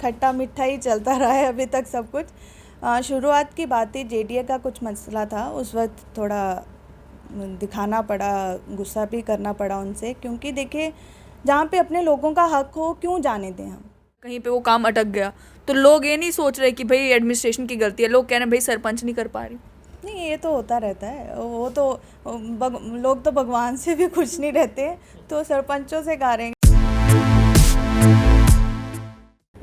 खट्टा मीठा ही चलता रहा है अभी तक सब कुछ। शुरुआत की बात ही जेडीए का कुछ मसला था, उस वक्त थोड़ा दिखाना पड़ा, गुस्सा भी करना पड़ा उनसे, क्योंकि देखिए जहाँ पे अपने लोगों का हक हो क्यों जाने दें हम। कहीं पे वो काम अटक गया तो लोग ये नहीं सोच रहे कि भाई एडमिनिस्ट्रेशन की गलती है, लोग कह रहे हैं भाई सरपंच नहीं कर पा रही। नहीं, ये तो होता रहता है, वो तो लोग तो भगवान से भी खुश नहीं रहते, तो सरपंचों से गा रहे हैं।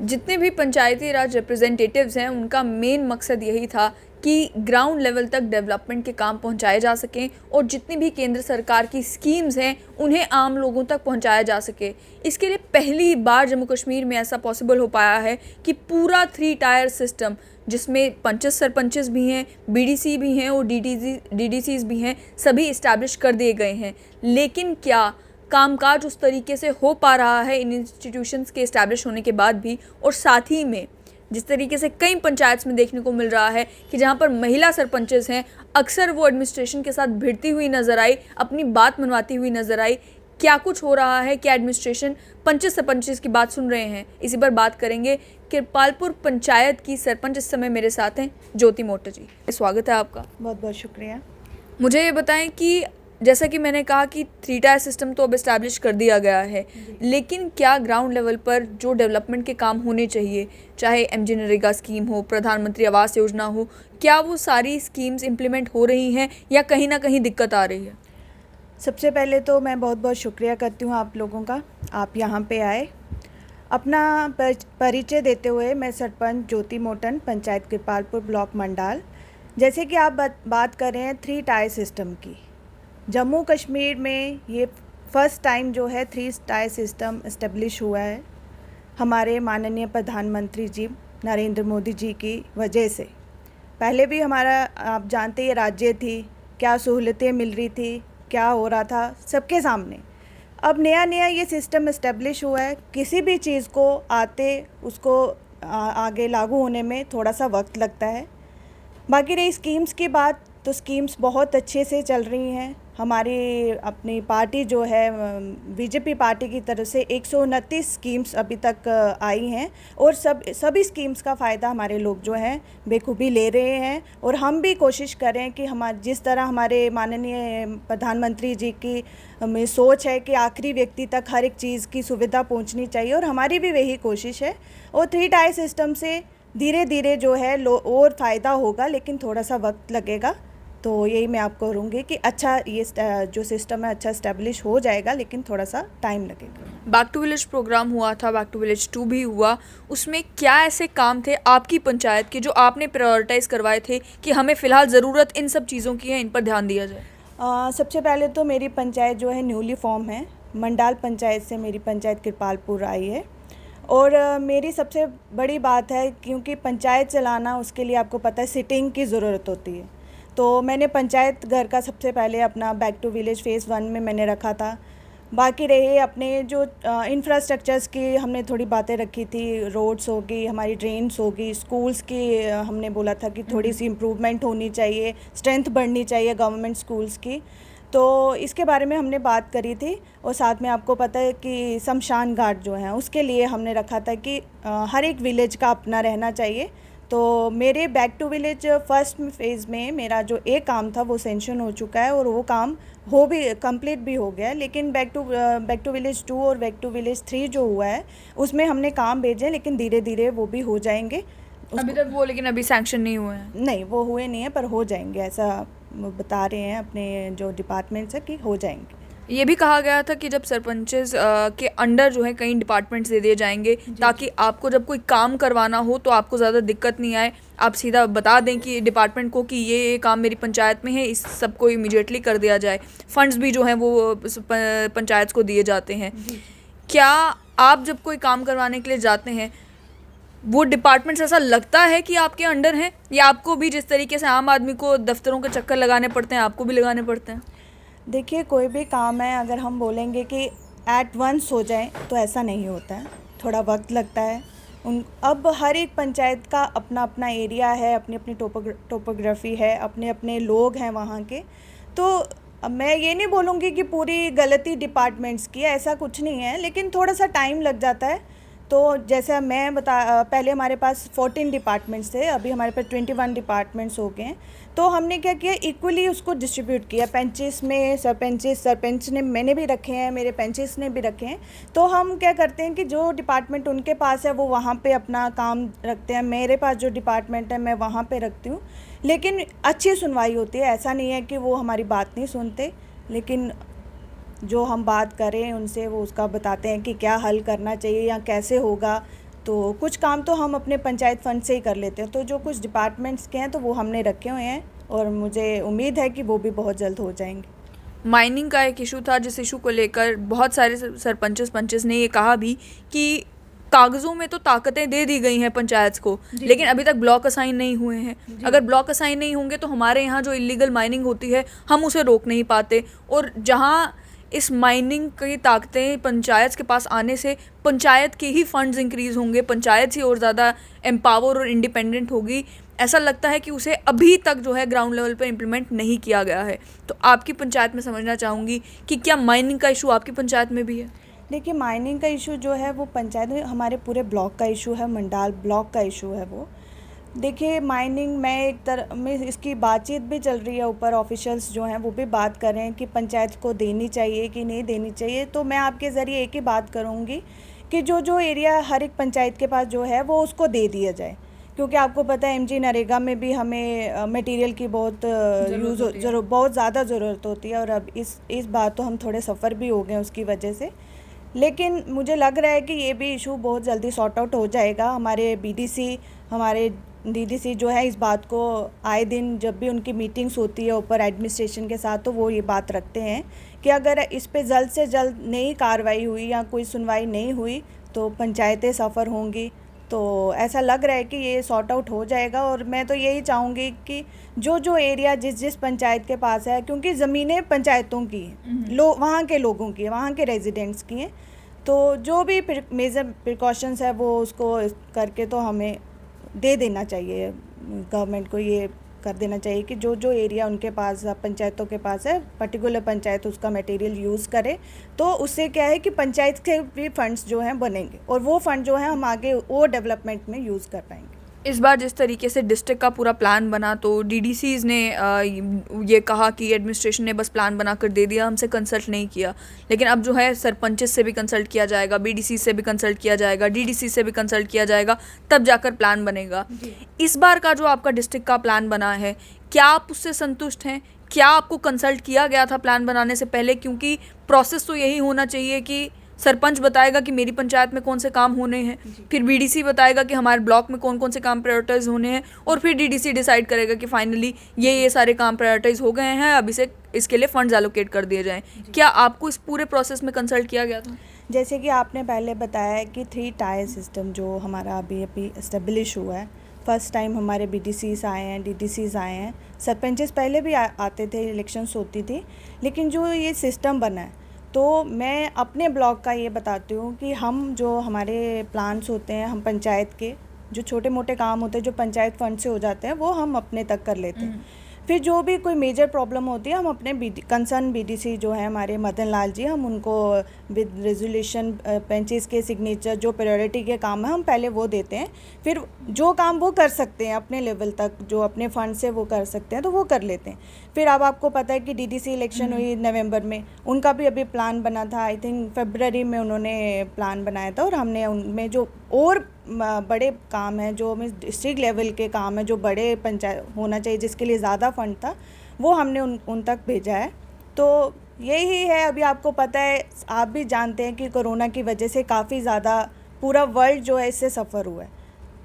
जितने भी पंचायती राज रिप्रेजेंटेटिव्स हैं उनका मेन मकसद यही था कि ग्राउंड लेवल तक डेवलपमेंट के काम पहुंचाए जा सकें और जितनी भी केंद्र सरकार की स्कीम्स हैं उन्हें आम लोगों तक पहुंचाया जा सके। इसके लिए पहली बार जम्मू कश्मीर में ऐसा पॉसिबल हो पाया है कि पूरा 3 टायर सिस्टम, जिसमें पंचेस सरपंचेस भी हैं, बीडीसी भी हैं और डीडीसीज भी हैं, सभी इस्टेब्लिश कर दिए गए हैं। लेकिन क्या कामकाज उस तरीके से हो पा रहा है इन इंस्टीट्यूशंस के इस्टेब्लिश होने के बाद भी? और साथ ही में जिस तरीके से कई पंचायत में देखने को मिल रहा है कि जहां पर महिला सरपंचेस हैं, अक्सर वो एडमिनिस्ट्रेशन के साथ भिड़ती हुई नज़र आई, अपनी बात मनवाती हुई नज़र आई। क्या कुछ हो रहा है? क्या एडमिनिस्ट्रेशन पंचेस सरपंचेस की बात सुन रहे हैं? इसी पर बात करेंगे। कृपालपुर पंचायत की सरपंच इस समय मेरे साथ हैं, ज्योति मोटर जी। स्वागत है आपका। बहुत बहुत शुक्रिया। मुझे ये बताएं कि जैसा कि मैंने कहा कि 3 टायर सिस्टम तो अब इस्टेब्लिश कर दिया गया है, लेकिन क्या ग्राउंड लेवल पर जो डेवलपमेंट के काम होने चाहिए, चाहे एमजी नरेगा स्कीम हो, प्रधानमंत्री आवास योजना हो, क्या वो सारी स्कीम्स इम्प्लीमेंट हो रही हैं या कहीं ना कहीं दिक्कत आ रही है? सबसे पहले तो मैं बहुत बहुत शुक्रिया करती हूँ आप लोगों का, आप यहाँ पे आए। अपना परिचय देते हुए, मैं सरपंच ज्योति मोटन, पंचायत कृपालपुर ब्लॉक मंडाल। जैसे कि आप बात कर रहे हैं 3 टायर सिस्टम की, जम्मू कश्मीर में ये फर्स्ट टाइम जो है 3 टायर सिस्टम इस्टेब्लिश हुआ है हमारे माननीय प्रधानमंत्री जी नरेंद्र मोदी जी की वजह से। पहले भी हमारा, आप जानते ही, राज्य थी, क्या सहूलतें मिल रही थी, क्या हो रहा था सबके सामने। अब नया नया ये सिस्टम इस्टेब्लिश हुआ है, किसी भी चीज़ को आते उसको आगे लागू होने में थोड़ा सा वक्त लगता है। बाकी रही स्कीम्स की बात, तो स्कीम्स बहुत अच्छे से चल रही हैं। हमारी अपनी पार्टी जो है बीजेपी पार्टी की तरफ से 129 स्कीम्स अभी तक आई हैं और सभी स्कीम्स का फ़ायदा हमारे लोग जो हैं बेखूबी ले रहे हैं। और हम भी कोशिश करें कि जिस तरह हमारे माननीय प्रधानमंत्री जी की सोच है कि आखिरी व्यक्ति तक हर एक चीज़ की सुविधा पहुंचनी चाहिए, और हमारी भी वही कोशिश है। और 3 टायर सिस्टम से धीरे धीरे जो है और फ़ायदा होगा, लेकिन थोड़ा सा वक्त लगेगा। तो यही मैं आपको कहूँगी कि अच्छा, ये जो सिस्टम है अच्छा इस्टेब्लिश हो जाएगा, लेकिन थोड़ा सा टाइम लगेगा। बैक टू विलेज प्रोग्राम हुआ था, बैक टू विलेज 2 भी हुआ, उसमें क्या ऐसे काम थे आपकी पंचायत के जो आपने प्रायोरिटाइज़ करवाए थे कि हमें फ़िलहाल ज़रूरत इन सब चीज़ों की है, इन पर ध्यान दिया जाए? सबसे पहले तो मेरी पंचायत जो है न्यूली फॉर्म है, मंडाल पंचायत से मेरी पंचायत कृपालपुर आई है। और मेरी सबसे बड़ी बात है, क्योंकि पंचायत चलाना, उसके लिए आपको पता है सिटिंग की ज़रूरत होती है। तो मैंने पंचायत घर का सबसे पहले अपना बैक टू विलेज फ़ेज़ 1 में मैंने रखा था। बाकी रहे अपने जो इंफ्रास्ट्रक्चर्स की हमने थोड़ी बातें रखी थी, रोड्स होगी, हमारी ड्रेन्स होगी, स्कूल्स की हमने बोला था कि थोड़ी सी इम्प्रूवमेंट होनी चाहिए, स्ट्रेंथ बढ़नी चाहिए गवर्नमेंट स्कूल्स की। तो इसके बारे में हमने बात करी थी। और साथ में आपको पता है कि शमशान घाट जो है उसके लिए हमने रखा था कि हर एक विलेज का अपना रहना चाहिए। तो मेरे back to village first phase में मेरा जो एक काम था वो सेंक्शन हो चुका है और वो काम कंप्लीट भी हो गया है। लेकिन बैक टू विलेज 2 और बैक टू विलेज 3 जो हुआ है उसमें हमने काम भेजे, लेकिन धीरे धीरे वो भी हो जाएंगे। अभी तक वो लेकिन अभी सैंक्शन नहीं हुए हैं? नहीं, वो हुए नहीं है, पर हो जाएंगे, ऐसा बता रहे हैं अपने जो डिपार्टमेंट से कि हो जाएंगे। ये भी कहा गया था कि जब सरपंचेस के अंडर जो है कई डिपार्टमेंट्स दे दिए जाएंगे ताकि आपको जब कोई काम करवाना हो तो आपको ज़्यादा दिक्कत नहीं आए, आप सीधा बता दें कि डिपार्टमेंट को कि ये काम मेरी पंचायत में है, इस सबको इमीडिएटली कर दिया जाए। फंड्स भी जो हैं वो पंचायत को दिए जाते हैं। क्या आप जब कोई काम करवाने के लिए जाते हैं वो डिपार्टमेंट्स ऐसा लगता है कि आपके अंडर हैं, या आपको भी जिस तरीके से आम आदमी को दफ्तरों के चक्कर लगाने पड़ते हैं आपको भी लगाने पड़ते हैं? देखिए, कोई भी काम है अगर हम बोलेंगे कि एट वंस हो जाए तो ऐसा नहीं होता है, थोड़ा वक्त लगता है। अब हर एक पंचायत का अपना अपना एरिया है, अपनी अपनी टोपोग्राफी है, अपने अपने लोग हैं वहाँ के। तो अब मैं ये नहीं बोलूँगी कि पूरी गलती डिपार्टमेंट्स की है, ऐसा कुछ नहीं है, लेकिन थोड़ा सा टाइम लग जाता है। तो जैसा मैं पहले हमारे पास 14 डिपार्टमेंट्स थे, अभी हमारे पास 21 डिपार्टमेंट्स हो गए हैं। तो हमने क्या किया, इक्वली उसको डिस्ट्रीब्यूट किया। पंचेस में सरपंच ने मैंने भी रखे हैं, मेरे पंचेस ने भी रखे हैं। तो हम क्या करते हैं कि जो डिपार्टमेंट उनके पास है वो वहाँ पे अपना काम रखते हैं, मेरे पास जो डिपार्टमेंट है मैं वहाँ पे रखती हूँ। लेकिन अच्छी सुनवाई होती है, ऐसा नहीं है कि वो हमारी बात नहीं सुनते, लेकिन जो हम बात करें उनसे वो उसका बताते हैं कि क्या हल करना चाहिए या कैसे होगा। तो कुछ काम तो हम अपने पंचायत फंड से ही कर लेते हैं। तो जो कुछ डिपार्टमेंट्स के हैं तो वो हमने रखे हुए हैं और मुझे उम्मीद है कि वो भी बहुत जल्द हो जाएंगे। माइनिंग का एक इशू था, जिस इशू को लेकर बहुत सारे पंचेस ने ये कहा भी कि कागजों में तो ताकतें दे दी गई हैं पंचायत को, लेकिन अभी तक ब्लॉक असाइन नहीं हुए हैं। अगर ब्लॉक असाइन नहीं होंगे तो हमारे यहाँ जो इलीगल माइनिंग होती है हम उसे रोक नहीं पाते, और जहाँ इस माइनिंग की ताकतें पंचायत के पास आने से पंचायत के ही फंड्स इंक्रीज़ होंगे, पंचायत ही और ज़्यादा एम्पावर और इंडिपेंडेंट होगी। ऐसा लगता है कि उसे अभी तक जो है ग्राउंड लेवल पर इम्प्लीमेंट नहीं किया गया है। तो आपकी पंचायत में समझना चाहूँगी कि क्या माइनिंग का इशू आपकी पंचायत में भी है? देखिए, माइनिंग का इशू जो है वो पंचायत में हमारे पूरे ब्लॉक का इशू है, मंडाल ब्लॉक का इशू है वो। देखिए, माइनिंग में एक तरह में इसकी बातचीत भी चल रही है, ऊपर ऑफिशियल्स जो हैं वो भी बात कर रहे हैं कि पंचायत को देनी चाहिए कि नहीं देनी चाहिए। तो मैं आपके ज़रिए एक ही बात करूँगी कि जो एरिया हर एक पंचायत के पास जो है वो उसको दे दिया जाए, क्योंकि आपको पता है एमजी नरेगा में भी हमें मटेरियल की बहुत बहुत ज़्यादा ज़रूरत होती है, और अब इस बार तो हम थोड़े सफ़र भी हो गए उसकी वजह से। लेकिन मुझे लग रहा है कि ये भी इशू बहुत जल्दी सॉर्ट आउट हो जाएगा। हमारे बीडीसी, हमारे डीडीसी जो है इस बात को आए दिन जब भी उनकी मीटिंग्स होती है ऊपर एडमिनिस्ट्रेशन के साथ, तो वो ये बात रखते हैं कि अगर इस पे जल्द से जल्द नई कार्रवाई हुई या कोई सुनवाई नहीं हुई तो पंचायतें सफ़र होंगी। तो ऐसा लग रहा है कि ये सॉर्ट आउट हो जाएगा, और मैं तो यही चाहूँगी कि जो एरिया जिस पंचायत के पास है, क्योंकि ज़मीनें पंचायतों की हैं, वहाँ के लोगों की, वहाँ के रेजिडेंट्स की हैं, तो जो भी मेजर प्रिकॉशंस है वो उसको करके तो हमें दे देना चाहिए। गवर्नमेंट को ये कर देना चाहिए कि जो एरिया उनके पास, पंचायतों के पास है, पर्टिकुलर पंचायत उसका मटेरियल यूज़ करे। तो उससे क्या है कि पंचायत के भी फंड्स जो हैं बनेंगे, और वो फंड जो है हम आगे वो डेवलपमेंट में यूज़ कर पाएंगे। इस बार जिस तरीके से डिस्ट्रिक्ट का पूरा प्लान बना, तो डीडीसीज ने ये कहा कि एडमिनिस्ट्रेशन ने बस प्लान बना कर दे दिया, हमसे कंसल्ट नहीं किया। लेकिन अब जो है सरपंच से भी कंसल्ट किया जाएगा, बीडीसी से भी कंसल्ट किया जाएगा, डीडीसी से भी कंसल्ट किया जाएगा, तब जाकर प्लान बनेगा। इस बार का जो आपका डिस्ट्रिक्ट का प्लान बना है, क्या आप उससे संतुष्ट हैं? क्या आपको कंसल्ट किया गया था प्लान बनाने से पहले? क्योंकि प्रोसेस तो यही होना चाहिए कि सरपंच बताएगा कि मेरी पंचायत में कौन से काम होने हैं, फिर बीडीसी बताएगा कि हमारे ब्लॉक में कौन कौन से काम प्रायोरिटाइज होने हैं, और फिर डीडीसी डिसाइड करेगा कि फाइनली ये सारे काम प्रायोरिटाइज हो गए हैं, अब इसके लिए फंड्स एलोकेट कर दिए जाएं। क्या आपको इस पूरे प्रोसेस में कंसल्ट किया गया था? जैसे कि आपने पहले बताया कि 3 टायर सिस्टम जो हमारा अभी इस्टेब्लिश हुआ है, फर्स्ट टाइम हमारे बीडीसीज आए हैं, डीडीसीज आए हैं, सरपंचेस पहले भी आते थे, इलेक्शंस होती थी, लेकिन जो ये सिस्टम बना है, तो मैं अपने ब्लॉक का ये बताती हूँ कि हम जो हमारे प्लान्स होते हैं, हम पंचायत के जो छोटे मोटे काम होते हैं जो पंचायत फंड से हो जाते हैं वो हम अपने तक कर लेते हैं। फिर जो भी कोई मेजर प्रॉब्लम होती है हम अपने कंसर्न बीडीसी जो है हमारे मदन लाल जी, हम उनको विद रेजोल्यूशन पंचेस के सिग्नेचर जो प्रायोरिटी के काम है हम पहले वो देते हैं। फिर जो काम वो कर सकते हैं अपने लेवल तक, जो अपने फंड से वो कर सकते हैं तो वो कर लेते हैं। फिर अब आपको पता है कि डीडीसी इलेक्शन हुई नवंबर में, उनका भी अभी प्लान बना था, आई थिंक फरवरी में उन्होंने प्लान बनाया था, और हमने उनमें जो और बड़े काम हैं, जो डिस्ट्रिक्ट लेवल के काम हैं, जो बड़े पंचायत होना चाहिए जिसके लिए ज़्यादा फंड था, वो हमने उन तक भेजा है। तो यही है, अभी आपको पता है, आप भी जानते हैं कि कोरोना की वजह से काफ़ी ज़्यादा पूरा वर्ल्ड जो है इससे सफ़र हुआ है।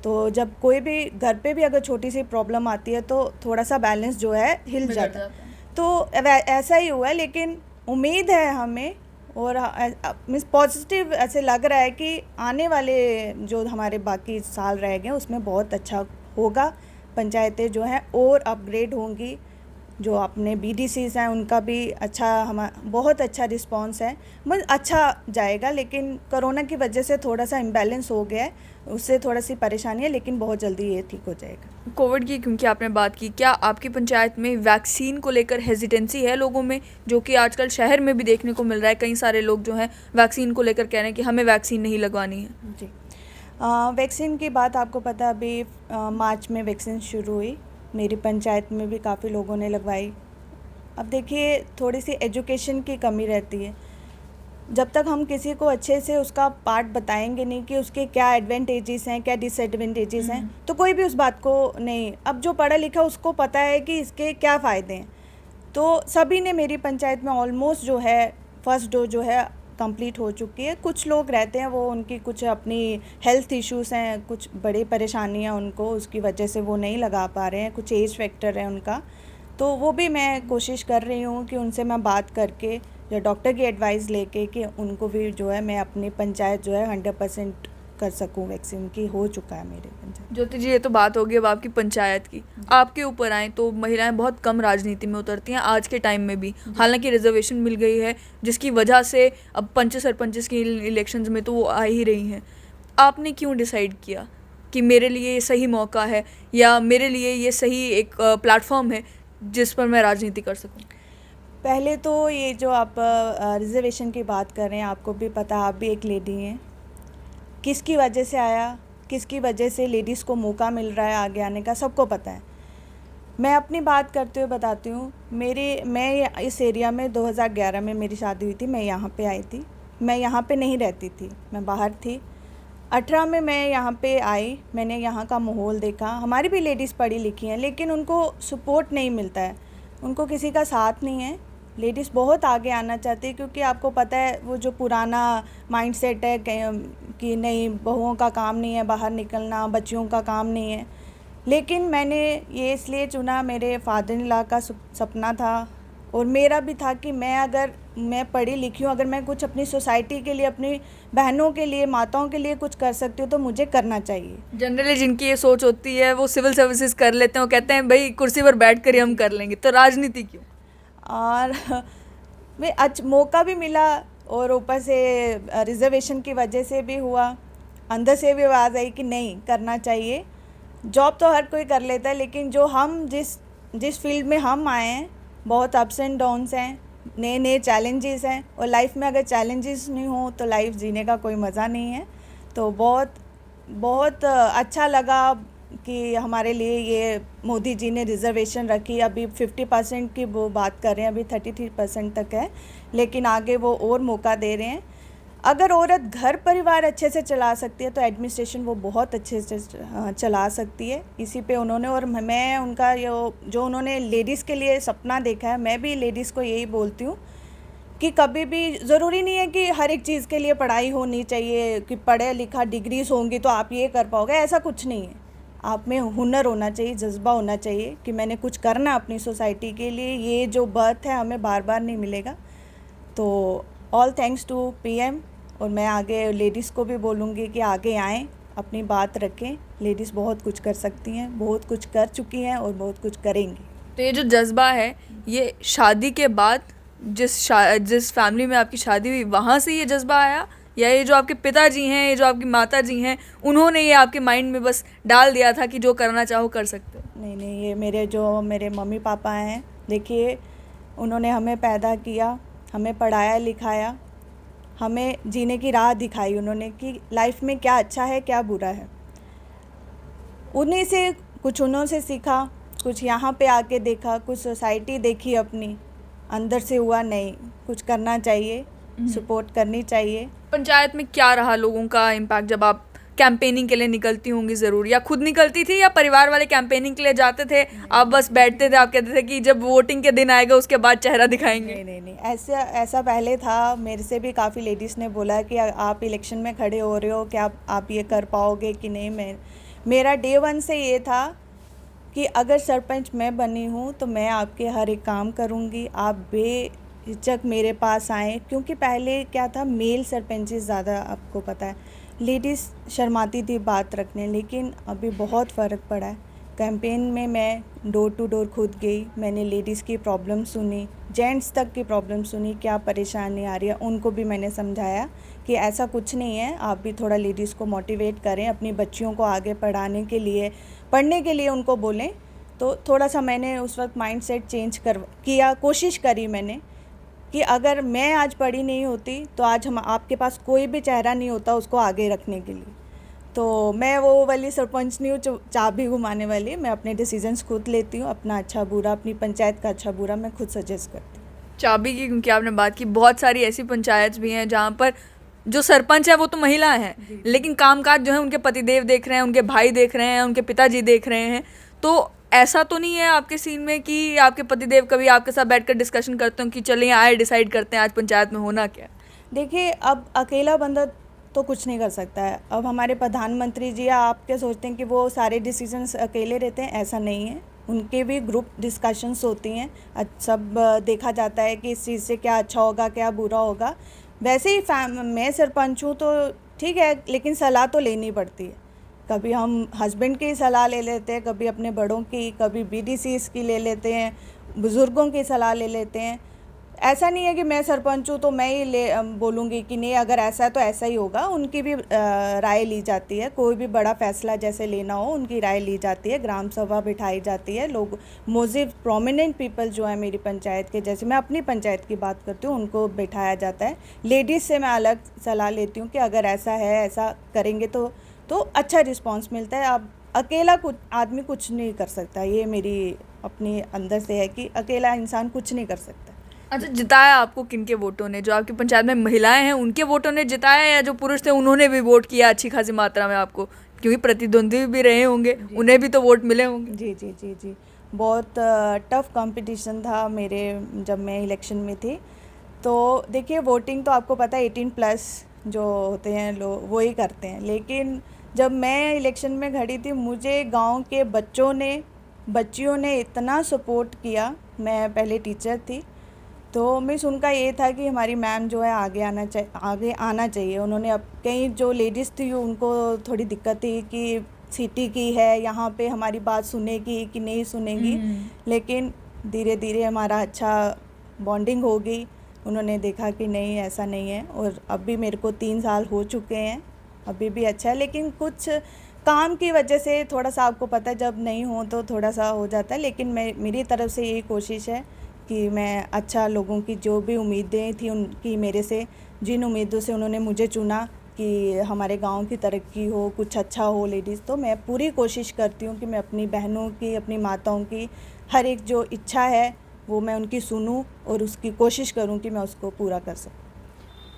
तो जब कोई भी घर पे भी अगर छोटी सी प्रॉब्लम आती है तो थोड़ा सा बैलेंस जो है हिल जाता है। तो ऐसा ही हुआ है, लेकिन उम्मीद है हमें, और मीन्स पॉजिटिव ऐसे लग रहा है कि आने वाले जो हमारे बाकी साल रह गए उसमें बहुत अच्छा होगा। पंचायतें जो हैं और अपग्रेड होंगी, जो अपने बीडीसीज हैं उनका भी बहुत अच्छा रिस्पांस है, मतलब अच्छा जाएगा। लेकिन कोरोना की वजह से थोड़ा सा इम्बैलेंस हो गया है, उससे थोड़ा सी परेशानी है, लेकिन बहुत जल्दी ये ठीक हो जाएगा। कोविड की क्योंकि आपने बात की, क्या आपकी पंचायत में वैक्सीन को लेकर हेजिटेंसी है लोगों में, जो कि आजकल शहर में भी देखने को मिल रहा है? कई सारे लोग जो हैं वैक्सीन को लेकर कह रहे हैं कि हमें वैक्सीन नहीं लगवानी है। जी, वैक्सीन की बात आपको पता, अभी मार्च में वैक्सीन शुरू हुई, मेरी पंचायत में भी काफ़ी लोगों ने लगवाई। अब देखिए, थोड़ी सी एजुकेशन की कमी रहती है। जब तक हम किसी को अच्छे से उसका पार्ट बताएंगे नहीं कि उसके क्या एडवांटेजेस हैं, क्या डिसएडवांटेजेस हैं, तो कोई भी उस बात को नहीं, अब जो पढ़ा लिखा उसको पता है कि इसके क्या फ़ायदे हैं। तो सभी ने, मेरी पंचायत में ऑलमोस्ट जो है फर्स्ट डोज जो है कंप्लीट हो चुकी है। कुछ लोग रहते हैं, वो उनकी कुछ अपनी हेल्थ इश्यूज़ हैं, कुछ बड़ी परेशानियां उनको, उसकी वजह से वो नहीं लगा पा रहे हैं, कुछ एज फैक्टर है उनका। तो वो भी मैं कोशिश कर रही हूँ कि उनसे मैं बात करके या डॉक्टर की एडवाइस लेके कि उनको भी जो है मैं अपनी पंचायत जो है 100% कर सकूँ वैक्सीन की। हो चुका है मेरे पंचायत। ज्योति जी, ये तो बात होगी अब आपकी पंचायत की। आपके ऊपर आए तो महिलाएं बहुत कम राजनीति में उतरती हैं आज के टाइम में भी, हालांकि रिजर्वेशन मिल गई है जिसकी वजह से अब पंच सरपंच की इलेक्शंस में तो वो आ ही रही हैं। आपने क्यों डिसाइड किया कि मेरे लिए ये सही मौका है या मेरे लिए ये सही एक प्लेटफॉर्म है जिस पर मैं राजनीति कर सकूं? पहले तो ये जो आप रिजर्वेशन की बात कर रहे हैं, आपको भी पता, आप भी एक लेडी हैं, किसकी वजह से आया, किसकी वजह से लेडीज़ को मौका मिल रहा है आगे आने का, सबको पता है। मैं अपनी बात करते हुए बताती हूँ। मैं इस एरिया में 2011 में मेरी शादी हुई थी, मैं यहाँ पे आई थी। मैं यहाँ पे नहीं रहती थी, मैं बाहर थी। 18 में मैं यहाँ पे आई, मैंने यहाँ का माहौल देखा। हमारी भी लेडीज़ पढ़ी लिखी हैं, लेकिन उनको सपोर्ट नहीं मिलता है, उनको किसी का साथ नहीं है। लेडीज़ बहुत आगे आना चाहती है, क्योंकि आपको पता है वो जो पुराना माइंडसेट है कि नहीं, बहुओं का काम नहीं है बाहर निकलना, बच्चियों का काम नहीं है। लेकिन मैंने ये इसलिए चुना, मेरे फादर इन लॉ का सपना था और मेरा भी था कि मैं पढ़ी लिखी हूँ, अगर मैं कुछ अपनी सोसाइटी के लिए, अपनी बहनों के लिए, माताओं के लिए कुछ कर सकती हूँ तो मुझे करना चाहिए। जनरली जिनकी ये सोच होती है वो सिविल सर्विसेज कर लेते हैं, वो कहते हैं भाई कुर्सी पर बैठ कर ही हम कर लेंगे, तो राजनीति क्यों? और मौका भी मिला और ऊपर से रिजर्वेशन की वजह से भी हुआ, अंदर से भी आवाज़ आई कि नहीं, करना चाहिए। जॉब तो हर कोई कर लेता है, लेकिन जो हम जिस फील्ड में हम आए हैं, बहुत अप्स एंड डाउन्स हैं, नए नए चैलेंजेस हैं, और लाइफ में अगर चैलेंजेस नहीं हो तो लाइफ जीने का कोई मज़ा नहीं है। तो बहुत बहुत अच्छा लगा कि हमारे लिए ये मोदी जी ने रिजर्वेशन रखी। अभी 50% की वो बात कर रहे हैं, अभी 33% तक है, लेकिन आगे वो और मौका दे रहे हैं। अगर औरत घर परिवार अच्छे से चला सकती है तो एडमिनिस्ट्रेशन वो बहुत अच्छे से चला सकती है। इसी पे उन्होंने, और मैं उनका जो उन्होंने लेडीज़ के लिए सपना देखा है, मैं भी लेडीज़ को यही बोलती हूँ कि कभी भी ज़रूरी नहीं है कि हर एक चीज़ के लिए पढ़ाई होनी चाहिए, कि पढ़े लिखा डिग्रीज होंगी तो आप ये कर पाओगे, ऐसा कुछ नहीं है। आप में हुनर होना चाहिए, जज्बा होना चाहिए कि मैंने कुछ करना अपनी सोसाइटी के लिए। ये जो बर्थ है हमें बार बार नहीं मिलेगा। तो ऑल थैंक्स टू पीएम, और मैं आगे लेडीज़ को भी बोलूँगी कि आगे आएँ, अपनी बात रखें। लेडीज़ बहुत कुछ कर सकती हैं, बहुत कुछ कर चुकी हैं और बहुत कुछ करेंगी। तो ये जो जज्बा है, ये शादी के बाद जिस फैमिली में आपकी शादी हुई वहाँ से ये जज्बा आया, या ये जो आपके पिताजी हैं, ये जो आपकी माता जी हैं, उन्होंने ये आपके माइंड में बस डाल दिया था कि जो करना चाहो कर सकते हो? नहीं, ये मेरे मम्मी पापा हैं, देखिए, उन्होंने हमें पैदा किया, हमें पढ़ाया लिखाया, हमें जीने की राह दिखाई उन्होंने कि लाइफ में क्या अच्छा है, क्या बुरा है। उन्हीं से सीखा, कुछ यहाँ पे आके देखा, कुछ सोसाइटी देखी अपनी, अंदर से हुआ नहीं, कुछ करना चाहिए, सपोर्ट करनी चाहिए। पंचायत में क्या रहा लोगों का इम्पैक्ट जब आप कैंपेनिंग के लिए निकलती होंगी ज़रूर, या खुद निकलती थी या परिवार वाले कैंपेनिंग के लिए जाते थे, आप बस बैठते थे, आप कहते थे कि जब वोटिंग के दिन आएगा उसके बाद चेहरा दिखाएंगे? नहीं, ऐसा पहले था। मेरे से भी काफ़ी लेडीज़ ने बोला कि आप इलेक्शन में खड़े हो रहे हो, क्या आप ये कर पाओगे कि नहीं। मेरा डे 1 से ये था कि अगर सरपंच मैं बनी हूँ तो मैं आपके हर एक काम करूँगी, आप बेहिचक मेरे पास आएँ। क्योंकि पहले क्या था, मेल सरपंचेस ज़्यादा, आपको पता है, लेडीज़ शर्माती थी बात रखने, लेकिन अभी बहुत फ़र्क पड़ा है। कैंपेन में मैं डोर टू डोर खुद गई, मैंने लेडीज़ की प्रॉब्लम सुनी, जेंट्स तक की प्रॉब्लम सुनी, क्या परेशानी आ रही है, उनको भी मैंने समझाया कि ऐसा कुछ नहीं है, आप भी थोड़ा लेडीज़ को मोटिवेट करें, अपनी बच्चियों को आगे पढ़ने के लिए उनको बोलें। तो थोड़ा सा मैंने उस वक्त माइंडसेट चेंज किया, कोशिश करी मैंने कि अगर मैं आज पढ़ी नहीं होती तो आज आपके पास कोई भी चेहरा नहीं होता उसको आगे रखने के लिए। तो मैं वो वाली सरपंच नहीं हूँ जो चाबी घुमाने वाली। मैं अपने डिसीजंस खुद लेती हूँ, अपना अच्छा बुरा, अपनी पंचायत का अच्छा बुरा मैं खुद सजेस्ट करती हूँ। चाबी की क्योंकि आपने बात की, बहुत सारी ऐसी पंचायत भी हैं जहाँ पर जो सरपंच है वो तो महिला हैं, लेकिन कामकाज जो है उनके पतिदेव देख रहे हैं, उनके भाई देख रहे हैं, उनके पिताजी देख रहे हैं। तो ऐसा तो नहीं है आपके सीन में कि आपके पतिदेव कभी आपके साथ बैठकर डिस्कशन करते हो कि चलिए आए डिसाइड करते हैं आज पंचायत में होना क्या है? देखिए, अब अकेला बंदा तो कुछ नहीं कर सकता है। अब हमारे प्रधानमंत्री जी, आप क्या सोचते हैं कि वो सारे डिसीजंस अकेले रहते हैं? ऐसा नहीं है, उनके भी ग्रुप डिस्कशंस होती हैं। सब देखा जाता है कि इस चीज़ से क्या अच्छा होगा, क्या बुरा होगा। वैसे ही मैं सरपंच हूँ तो ठीक है, लेकिन सलाह तो लेनी पड़ती है। कभी हम हस्बैंड की सलाह ले लेते हैं, कभी अपने बड़ों की, कभी बीडीसीज की ले लेते हैं, बुज़ुर्गों की सलाह ले लेते हैं। ऐसा नहीं है कि मैं सरपंच हूँ तो मैं ही बोलूँगी कि नहीं, अगर ऐसा है तो ऐसा ही होगा। उनकी भी राय ली जाती है। कोई भी बड़ा फैसला जैसे लेना हो, उनकी राय ली जाती है, ग्राम सभा बिठाई जाती है। लोग मोजिव प्रोमिनेंट पीपल जो है मेरी पंचायत के, जैसे मैं अपनी पंचायत की बात करती हूँ, उनको बिठाया जाता है। लेडीज़ से मैं अलग सलाह लेती हूँ कि अगर ऐसा है, ऐसा करेंगे तो अच्छा रिस्पॉन्स मिलता है। अब अकेला कुछ आदमी कुछ नहीं कर सकता, ये मेरी अपने अंदर से है कि अकेला इंसान कुछ नहीं कर सकता। अच्छा, जिताया आपको किनके वोटों ने? जो आपकी पंचायत में महिलाएं हैं उनके वोटों ने जिताया, या जो पुरुष थे उन्होंने भी वोट किया अच्छी खासी मात्रा में आपको? क्योंकि प्रतिद्वंदी भी रहे होंगे, उन्हें भी तो वोट मिले होंगे। जी जी जी जी, बहुत टफ कंपटीशन था मेरे, जब मैं इलेक्शन में थी। तो देखिए, वोटिंग तो आपको पता है 18+ जो होते हैं लोग वो ही करते हैं। लेकिन जब मैं इलेक्शन में खड़ी थी, मुझे गांव के बच्चियों ने इतना सपोर्ट किया। मैं पहले टीचर थी, तो मिस उनका ये था कि हमारी मैम जो है आगे आना चाहिए। उन्होंने अब कई जो लेडीज़ थी उनको थोड़ी दिक्कत थी कि सिटी की है, यहाँ पे हमारी बात सुनेगी कि नहीं सुनेगी। लेकिन धीरे धीरे हमारा अच्छा बॉन्डिंग हो गई। उन्होंने देखा कि नहीं, ऐसा नहीं है। और अभी मेरे को 3 साल हो चुके हैं, अभी भी अच्छा है। लेकिन कुछ काम की वजह से थोड़ा सा, आपको पता है जब नहीं हो तो थोड़ा सा हो जाता है। लेकिन मेरी तरफ से यही कोशिश है कि मैं अच्छा, लोगों की जो भी उम्मीदें थी उनकी मेरे से, जिन उम्मीदों से उन्होंने मुझे चुना कि हमारे गांव की तरक्की हो, कुछ अच्छा हो लेडीज़, तो मैं पूरी कोशिश करती हूँ कि मैं अपनी बहनों की, अपनी माताओं की हर एक जो इच्छा है वो मैं उनकी सुनूं और उसकी कोशिश करूँ कि मैं उसको पूरा कर सकूँ।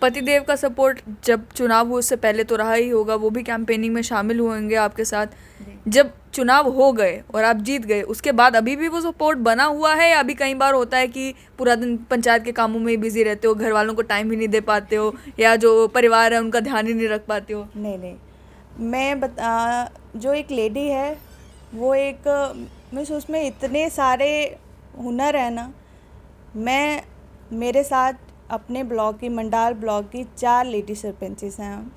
पतिदेव का सपोर्ट जब चुनाव हुए उससे पहले तो रहा ही होगा, वो भी कैंपेनिंग में शामिल होंगे आपके साथ। जब चुनाव हो गए और आप जीत गए, उसके बाद अभी भी वो सपोर्ट बना हुआ है, या अभी कई बार होता है कि पूरा दिन पंचायत के कामों में ही बिजी रहते हो, घर वालों को टाइम ही नहीं दे पाते हो, या जो परिवार है उनका ध्यान ही नहीं रख पाते हो? नहीं, मैं जो एक लेडी है वो एक, मैं उसमें इतने सारे हुनर है ना। मेरे साथ अपने ब्लॉक की, मंडाल ब्लॉक की 4 लेडी सरपंचेस हैं।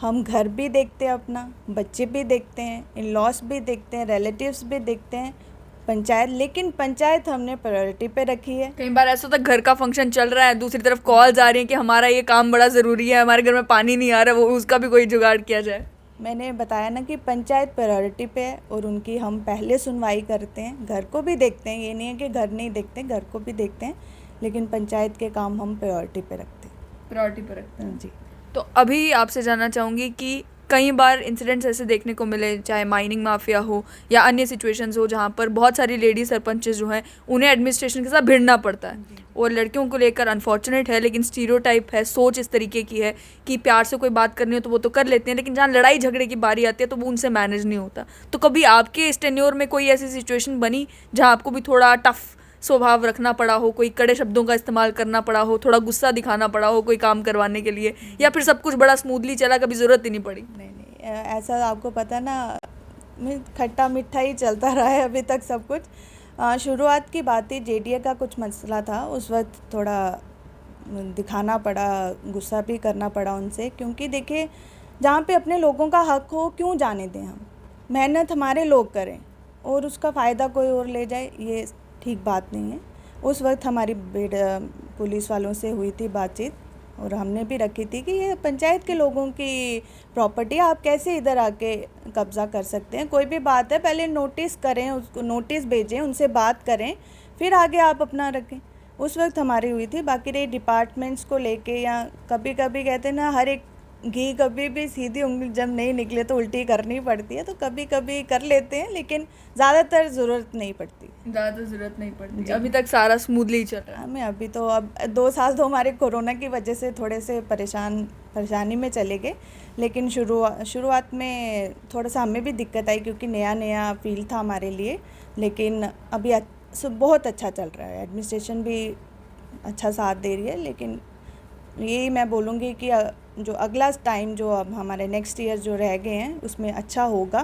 हम घर भी देखते हैं, अपना बच्चे भी देखते हैं, इन लॉस भी देखते हैं, रिलेटिव्स भी देखते हैं, पंचायत। लेकिन पंचायत हमने प्रायोरिटी पे रखी है। कई बार ऐसा होता है घर का फंक्शन चल रहा है, दूसरी तरफ कॉल्स आ रही हैं कि हमारा ये काम बड़ा ज़रूरी है, हमारे घर में पानी नहीं आ रहा, वो उसका भी कोई जुगाड़ किया जाए। मैंने बताया ना कि पंचायत प्रायोरिटी पे है और उनकी हम पहले सुनवाई करते हैं। घर को भी देखते हैं, ये नहीं है कि घर नहीं देखते, घर को भी देखते हैं, लेकिन पंचायत के काम हम प्रायोरिटी पे रखते हैं। प्रायोरिटी पर रखते हैं जी। तो अभी आपसे जानना चाहूँगी कि कई बार इंसिडेंट्स ऐसे देखने को मिले, चाहे माइनिंग माफिया हो या अन्य सिचुएशंस हो, जहाँ पर बहुत सारी लेडी सरपंचेस जो हैं उन्हें एडमिनिस्ट्रेशन के साथ भिड़ना पड़ता है। और लड़कियों को लेकर अनफॉर्चुनेट है, लेकिन स्टीरियोटाइप है, सोच इस तरीके की है कि प्यार से कोई बात करनी हो तो वो तो कर लेते हैं, लेकिन जहाँ लड़ाई झगड़े की बारी आती है तो वो उनसे मैनेज नहीं होता। तो कभी आपके इस टेन्योर में कोई ऐसी सिचुएशन बनी जहाँ आपको भी थोड़ा टफ स्वभाव रखना पड़ा हो, कोई कड़े शब्दों का इस्तेमाल करना पड़ा हो, थोड़ा गुस्सा दिखाना पड़ा हो कोई काम करवाने के लिए, या फिर सब कुछ बड़ा स्मूथली चला, कभी ज़रूरत ही नहीं पड़ी? नहीं, ऐसा आपको पता ना, खट्टा मीठा ही चलता रहा है अभी तक सब कुछ। शुरुआत की बात थी, जेडीए का कुछ मसला था, उस वक्त थोड़ा दिखाना पड़ा, गुस्सा भी करना पड़ा उनसे। क्योंकि देखिए, जहाँ पे अपने लोगों का हक हो क्यों जाने दें हम, मेहनत हमारे लोग करें और उसका फ़ायदा कोई और ले जाए, ये ठीक बात नहीं है। उस वक्त हमारी पुलिस वालों से हुई थी बातचीत और हमने भी रखी थी कि ये पंचायत के लोगों की प्रॉपर्टी, आप कैसे इधर आके कब्ज़ा कर सकते हैं। कोई भी बात है पहले नोटिस करें, उसको नोटिस भेजें, उनसे बात करें, फिर आगे आप अपना रखें। उस वक्त हमारी हुई थी। बाकी रही डिपार्टमेंट्स को लेके, या कभी कभी कहते हैं ना, हर एक घी कभी भी सीधी उंगली जब नहीं निकले तो उल्टी करनी पड़ती है, तो कभी कभी कर लेते हैं, लेकिन ज़्यादातर ज़रूरत नहीं पड़ती। ज़्यादा ज़रूरत नहीं पड़ती, अभी तक सारा स्मूथली चल रहा है। हमें अभी तो अब 2 साल तो हमारे कोरोना की वजह से थोड़े से परेशानी में चले गए, लेकिन शुरुआत में थोड़ा सा हमें भी दिक्कत आई क्योंकि नया नया फील्ड था हमारे लिए, लेकिन अभी बहुत अच्छा चल रहा है। एडमिनिस्ट्रेशन भी अच्छा साथ दे रही है, लेकिन यही मैं बोलूँगी कि जो अगला टाइम जो अब हमारे नेक्स्ट ईयर जो रह गए हैं उसमें अच्छा होगा,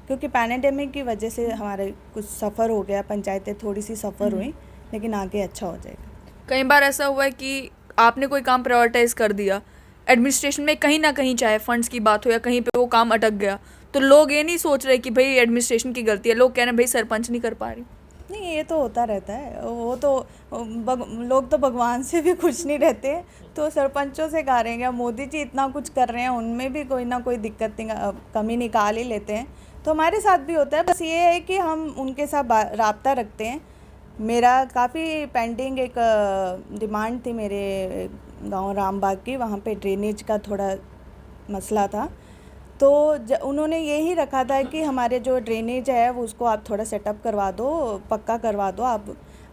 क्योंकि पैंडेमिक की वजह से हमारे कुछ सफ़र हो गया, पंचायतें थोड़ी सी सफ़र हुई, लेकिन आगे अच्छा हो जाएगा। कई बार ऐसा हुआ है कि आपने कोई काम प्रायोरिटाइज कर दिया, एडमिनिस्ट्रेशन में कहीं ना कहीं चाहे फंड्स की बात हो या कहीं पे वो काम अटक गया, तो लोग ये नहीं सोच रहे कि भाई एडमिनिस्ट्रेशन की गलती है, लोग कह रहे हैं भाई सरपंच नहीं कर पा रही। नहीं, ये तो होता रहता है, वो तो लोग तो भगवान से भी खुश नहीं रहते, तो सरपंचों से कह रहे हैं, मोदी जी इतना कुछ कर रहे हैं, उनमें भी कोई ना कोई दिक्कत कमी निकाल ही लेते हैं, तो हमारे साथ भी होता है। बस ये है कि हम उनके साथ राब्ता रखते हैं। मेरा काफ़ी पेंडिंग एक डिमांड थी मेरे गांव रामबाग की, वहाँ पे ड्रेनेज का थोड़ा मसला था, तो उन्होंने यही रखा था कि हमारे जो ड्रेनेज है वो उसको आप थोड़ा सेटअप करवा दो, पक्का करवा दो आप,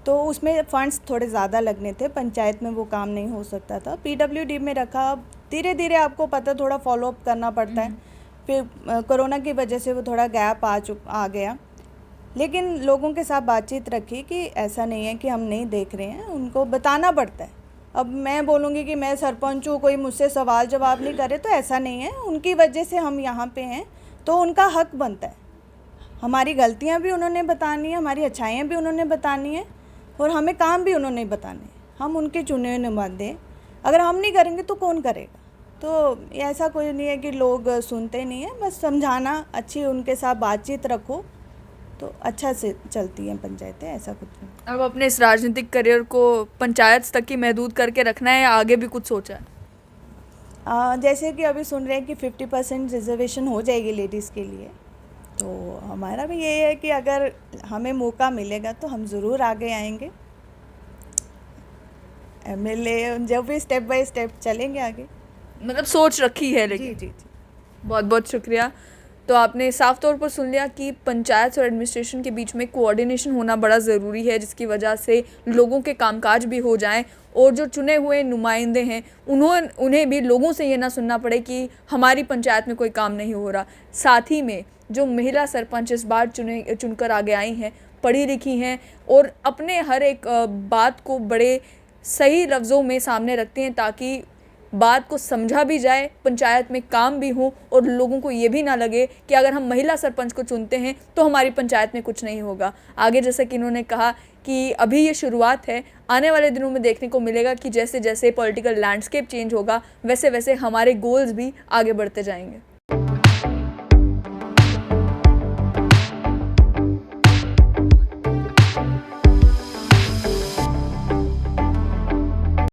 तो उसमें फ़ंड्स थोड़े ज़्यादा लगने थे, पंचायत में वो काम नहीं हो सकता था, पीडब्ल्यूडी में रखा। अब धीरे धीरे आपको पता थोड़ा फॉलोअप करना पड़ता है, फिर कोरोना की वजह से वो थोड़ा गैप आ गया, लेकिन लोगों के साथ बातचीत रखी कि ऐसा नहीं है कि हम नहीं देख रहे हैं, उनको बताना पड़ता है। अब मैं बोलूँगी कि मैं सरपंच हूँ, कोई मुझसे सवाल जवाब नहीं करे, तो ऐसा नहीं है, उनकी वजह से हम यहाँ पे हैं, तो उनका हक बनता है। हमारी गलतियाँ भी उन्होंने बतानी है, हमारी अच्छाइयाँ भी उन्होंने बतानी है, और हमें काम भी उन्होंने बताने हैं। हम उनके चुने हुए नुमाइंदे, अगर हम नहीं करेंगे तो कौन करेगा? तो ऐसा कोई नहीं है कि लोग सुनते नहीं हैं, बस समझाना, अच्छी उनके साथ बातचीत रखो तो अच्छा से चलती हैं पंचायतें, ऐसा कुछ नहीं। अब अपने इस राजनीतिक करियर को पंचायत तक ही महदूद करके रखना है या आगे भी कुछ सोचा है? जैसे कि अभी सुन रहे हैं कि 50% रिजर्वेशन हो जाएगी लेडीज़ के लिए, तो हमारा भी यही है कि अगर हमें मौका मिलेगा तो हम ज़रूर आगे आएंगे, एमएलए जब भी स्टेप बाय स्टेप चलेंगे आगे। मतलब सोच रखी है, जी लेकिन जी जी। बहुत बहुत शुक्रिया। तो आपने साफ तौर पर सुन लिया कि पंचायत और एडमिनिस्ट्रेशन के बीच में कोऑर्डिनेशन होना बड़ा ज़रूरी है, जिसकी वजह से लोगों के कामकाज भी हो जाएं और जो चुने हुए नुमाइंदे हैं उन्हें भी लोगों से ये ना सुनना पड़े कि हमारी पंचायत में कोई काम नहीं हो रहा। साथ ही में जो महिला सरपंच इस बार चुनकर आगे आई हैं, पढ़ी लिखी हैं और अपने हर एक बात को बड़े सही लफ्ज़ों में सामने रखती हैं, ताकि बात को समझा भी जाए, पंचायत में काम भी हो और लोगों को ये भी ना लगे कि अगर हम महिला सरपंच को चुनते हैं तो हमारी पंचायत में कुछ नहीं होगा। आगे जैसे कि इन्होंने कहा कि अभी ये शुरुआत है, आने वाले दिनों में देखने को मिलेगा कि जैसे जैसे पॉलिटिकल लैंडस्केप चेंज होगा वैसे वैसे हमारे गोल्स भी आगे बढ़ते जाएंगे।